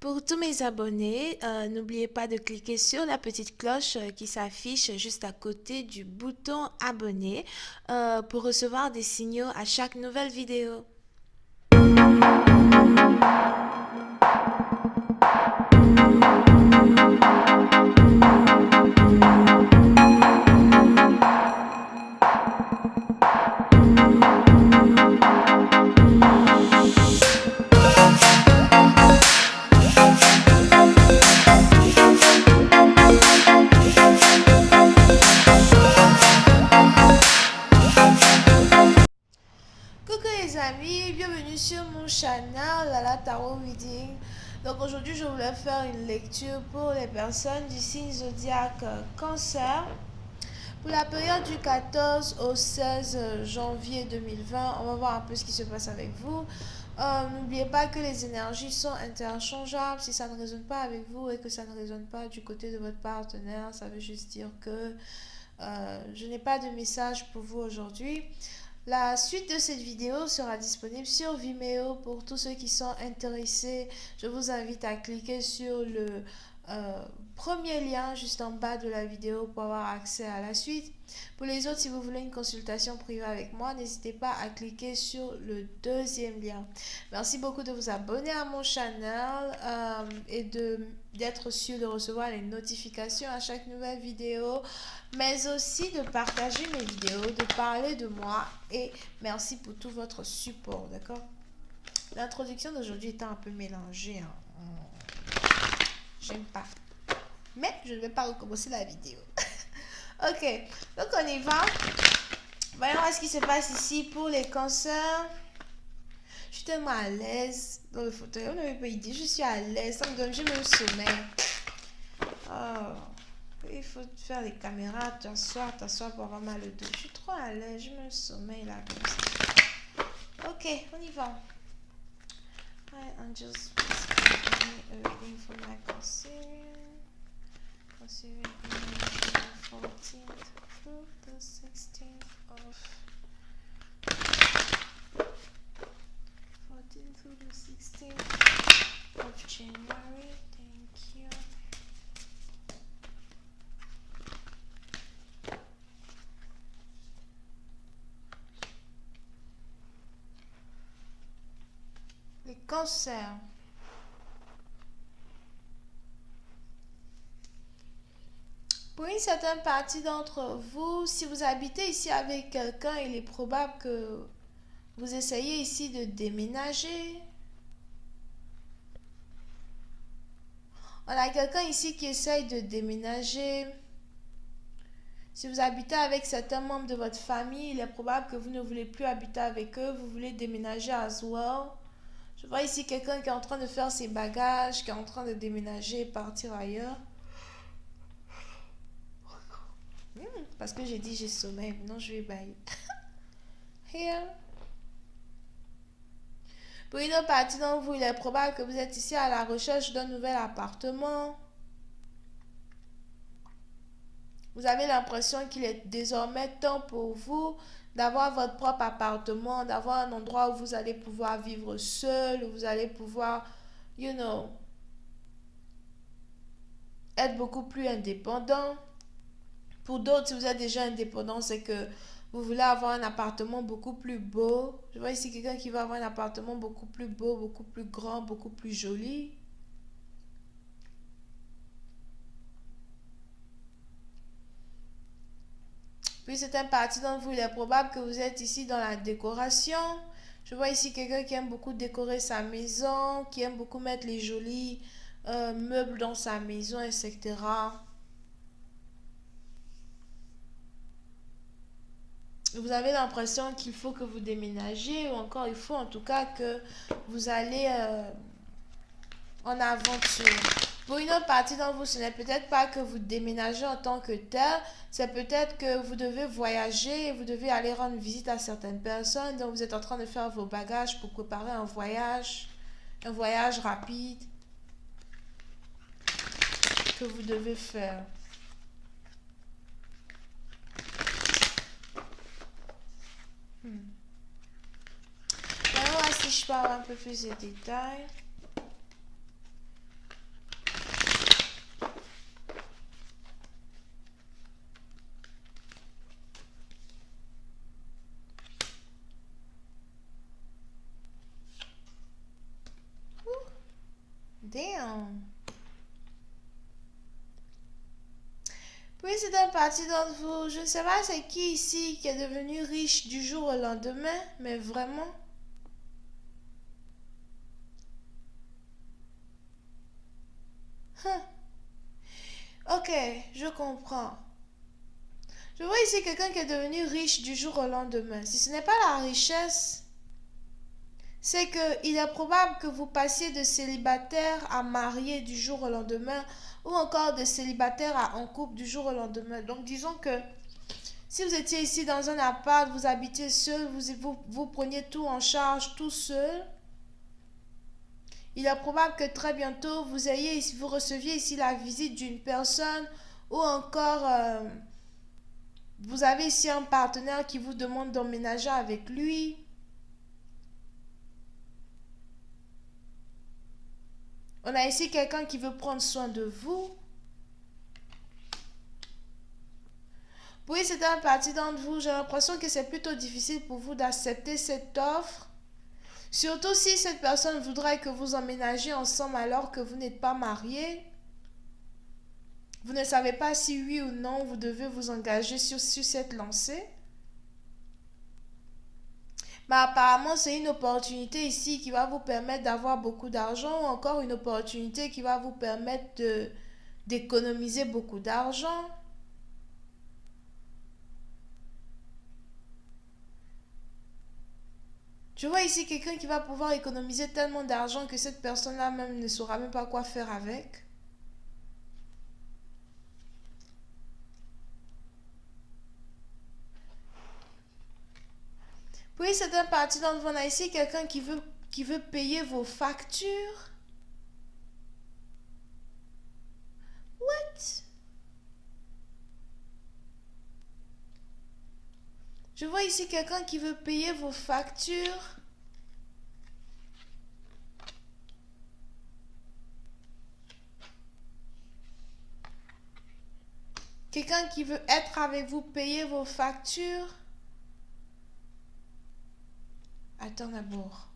Pour tous mes abonnés, n'oubliez pas de cliquer sur la petite cloche qui s'affiche juste à côté du bouton abonner pour recevoir des signaux à chaque nouvelle vidéo. Coucou les amis, bienvenue sur mon channel Lala Tarot Reading. Donc aujourd'hui je voulais faire une lecture pour les personnes du signe zodiaque Cancer. Pour la période du 14 au 16 janvier 2020, on va voir un peu ce qui se passe avec vous. N'oubliez pas que les énergies sont interchangeables. Si ça ne résonne pas avec vous et que ça ne résonne pas du côté de votre partenaire, ça veut juste dire que je n'ai pas de message pour vous aujourd'hui. La suite de cette vidéo sera disponible sur Vimeo pour tous ceux qui sont intéressés. Je vous invite à cliquer sur le premier lien juste en bas de la vidéo pour avoir accès à la suite. Pour les autres, si vous voulez une consultation privée avec moi, n'hésitez pas à cliquer sur le deuxième lien. Merci beaucoup de vous abonner à mon channel et d'être sûr de recevoir les notifications à chaque nouvelle vidéo, mais aussi de partager mes vidéos, de parler de moi, et merci pour tout votre support, d'accord? L'introduction d'aujourd'hui étant un peu mélangée, j'aime pas, mais je ne vais pas recommencer la vidéo. Ok, donc on y va. Voyons ce qui se passe ici pour les cancers. Je suis tellement à l'aise dans le fauteuil, on n'avait pas idée, je suis à l'aise, ça me donne, j'ai même sommeil. Oh. Il faut faire les caméras, t'asseoir pour avoir mal au dos. Je suis trop à l'aise, je me sommeil là comme ça. Ok, on y va. Hi, Angels, please give me a reading for my Cancerian. Cancerian energy, 14th through the 16th of 14th through the 16th of January. Thank you. Les cancers. Pour une certaine partie d'entre vous, si vous habitez ici avec quelqu'un, il est probable que vous essayez ici de déménager. On a quelqu'un ici qui essaye de déménager. Si vous habitez avec certains membres de votre famille, il est probable que vous ne voulez plus habiter avec eux, vous voulez déménager as well. Je vois ici quelqu'un qui est en train de faire ses bagages, qui est en train de déménager et partir ailleurs. Parce que j'ai dit j'ai sommeil, maintenant je vais bailler. Here. Pour une autre partie d'entre vous, il est probable que vous êtes ici à la recherche d'un nouvel appartement. Vous avez l'impression qu'il est désormais temps pour vous d'avoir votre propre appartement, d'avoir un endroit où vous allez pouvoir vivre seul, où vous allez pouvoir, être beaucoup plus indépendant. Pour d'autres, si vous êtes déjà indépendant, c'est que vous voulez avoir un appartement beaucoup plus beau. Je vois ici quelqu'un qui va avoir un appartement beaucoup plus beau, beaucoup plus grand, beaucoup plus joli. Puis c'est un parti d'entre vous, il est probable que vous êtes ici dans la décoration. Je vois ici quelqu'un qui aime beaucoup décorer sa maison, qui aime beaucoup mettre les jolis meubles dans sa maison, etc. Vous avez l'impression qu'il faut que vous déménagiez, ou encore il faut en tout cas que vous allez en aventure. Pour une autre partie d'entre vous, ce n'est peut-être pas que vous déménagez en tant que tel, c'est peut-être que vous devez voyager, vous devez aller rendre visite à certaines personnes, donc vous êtes en train de faire vos bagages pour préparer un voyage rapide que vous devez faire. Maintenant, là, si je parle un peu plus de détails. Damn. Puis c'est un parti d'entre vous. Je ne sais pas c'est qui ici qui est devenu riche du jour au lendemain, mais vraiment. Huh. Ok, je comprends. Je vois ici quelqu'un qui est devenu riche du jour au lendemain. Si ce n'est pas la richesse, c'est qu'il est probable que vous passiez de célibataire à marié du jour au lendemain ou encore de célibataire à en couple du jour au lendemain. Donc disons que si vous étiez ici dans un appart, vous habitiez seul, vous preniez tout en charge tout seul, il est probable que très bientôt vous receviez ici la visite d'une personne ou encore vous avez ici un partenaire qui vous demande d'emménager avec lui. On a ici quelqu'un qui veut prendre soin de vous. Oui, c'est un parti d'entre vous. J'ai l'impression que c'est plutôt difficile pour vous d'accepter cette offre. Surtout si cette personne voudrait que vous emménagiez ensemble alors que vous n'êtes pas mariés. Vous ne savez pas si oui ou non vous devez vous engager sur cette lancée. Mais apparemment, c'est une opportunité ici qui va vous permettre d'avoir beaucoup d'argent ou encore une opportunité qui va vous permettre d'économiser beaucoup d'argent. Je vois ici quelqu'un qui va pouvoir économiser tellement d'argent que cette personne-là même ne saura même pas quoi faire avec. Puis c'est un parti d'entre vous. On a ici quelqu'un qui veut payer vos factures. What? Je vois ici quelqu'un qui veut payer vos factures. Quelqu'un qui veut être avec vous, payer vos factures. Attends d'abord.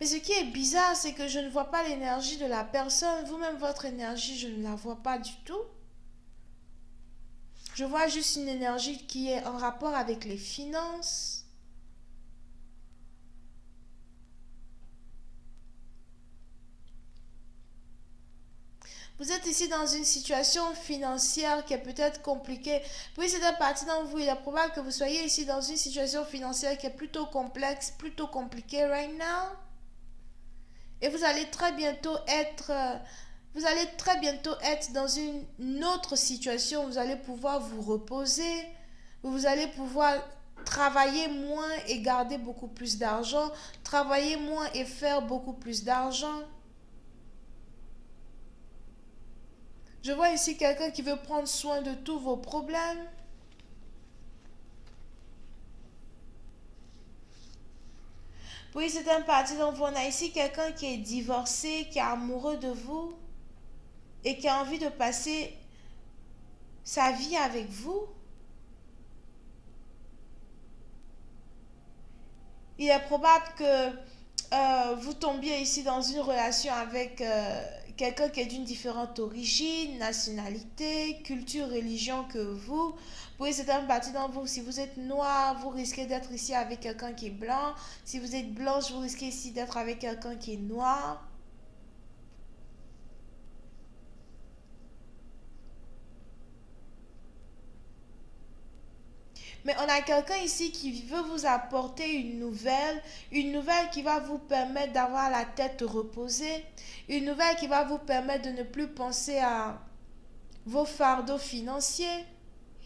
Mais ce qui est bizarre, c'est que je ne vois pas l'énergie de la personne. Vous-même, votre énergie, je ne la vois pas du tout. Je vois juste une énergie qui est en rapport avec les finances. Vous êtes ici dans une situation financière qui est peut-être compliquée. Puis c'est un parti dans vous. Il est probable que vous soyez ici dans une situation financière qui est plutôt complexe, plutôt compliquée right now. Et vous allez très bientôt être dans une autre situation où vous allez pouvoir vous reposer, où vous allez pouvoir travailler moins et garder beaucoup plus d'argent, travailler moins et faire beaucoup plus d'argent. Je vois ici quelqu'un qui veut prendre soin de tous vos problèmes. Oui, c'est un parti donc on a ici quelqu'un qui est divorcé, qui est amoureux de vous et qui a envie de passer sa vie avec vous. Il est probable que vous tombiez ici dans une relation avec quelqu'un qui est d'une différente origine, nationalité, culture, religion que vous. Oui, c'est un parti dans vous. Si vous êtes noir, vous risquez d'être ici avec quelqu'un qui est blanc. Si vous êtes blanche, vous risquez ici d'être avec quelqu'un qui est noir. Mais on a quelqu'un ici qui veut vous apporter une nouvelle qui va vous permettre d'avoir la tête reposée, une nouvelle qui va vous permettre de ne plus penser à vos fardeaux financiers.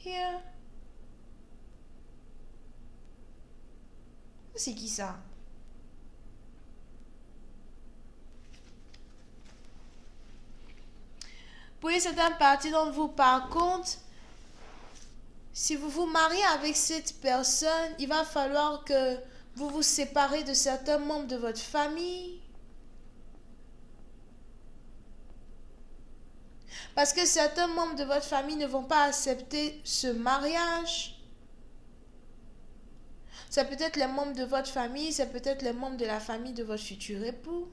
Here. C'est qui ça? Puis c'est un parti d'entre vous. Par contre, si vous vous mariez avec cette personne, il va falloir que vous vous séparez de certains membres de votre famille. Parce que certains membres de votre famille ne vont pas accepter ce mariage. Ça peut être les membres de votre famille, ça peut être les membres de la famille de votre futur époux.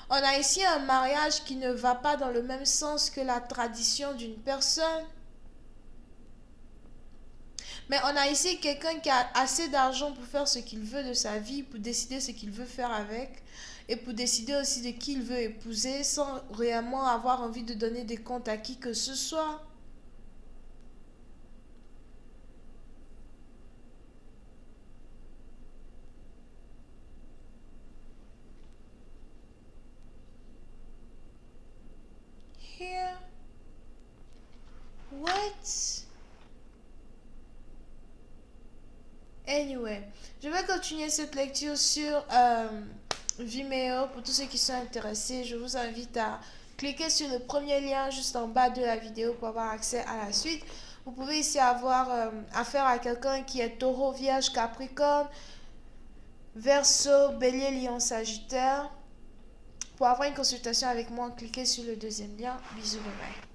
On a ici un mariage qui ne va pas dans le même sens que la tradition d'une personne. Mais on a ici quelqu'un qui a assez d'argent pour faire ce qu'il veut de sa vie, pour décider ce qu'il veut faire avec, et pour décider aussi de qui il veut épouser sans réellement avoir envie de donner des comptes à qui que ce soit. Here. What? Anyway, je vais continuer cette lecture sur Vimeo pour tous ceux qui sont intéressés. Je vous invite à cliquer sur le premier lien juste en bas de la vidéo pour avoir accès à la suite. Vous pouvez ici avoir affaire à quelqu'un qui est taureau, vierge, capricorne, verseau, bélier, lion, sagittaire. Pour avoir une consultation avec moi, cliquez sur le deuxième lien. Bisous, bye bye.